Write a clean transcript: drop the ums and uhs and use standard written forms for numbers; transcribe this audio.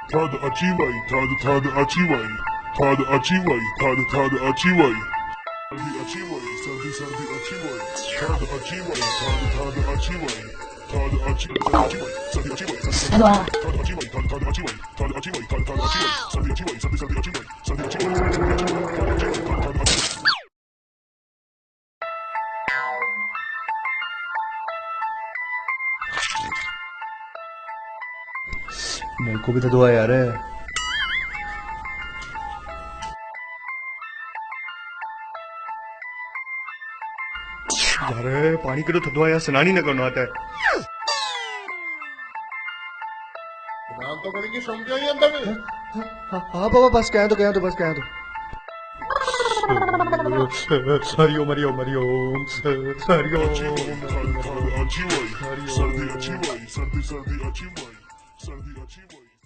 Tada achiwai, tada achiwai, tada achiwai, tada achiwai. Sardi achiwai, sardi achiwai, tada achiwai, tada achiwai, tada achiwai, sardi achiwai, tada achiwai, tada achiwai, tada achiwai, tada achiwai, sardi achiwai, sardi achiwai, sardi achiwai, tada achiwai, tada achiwai. मेरे को भी तो दुआ यार है यार पानी करो तो दुआ यार स्नान ही ना करना आता है नाम तो करेंगे समझो ही अंदर में हाँ बाबा बस क्या तो बस क्या तो Hariom Hariom Hariom Hariom Tada achiwai, sardi achiwai, sardi achiwai, sardi achiwai.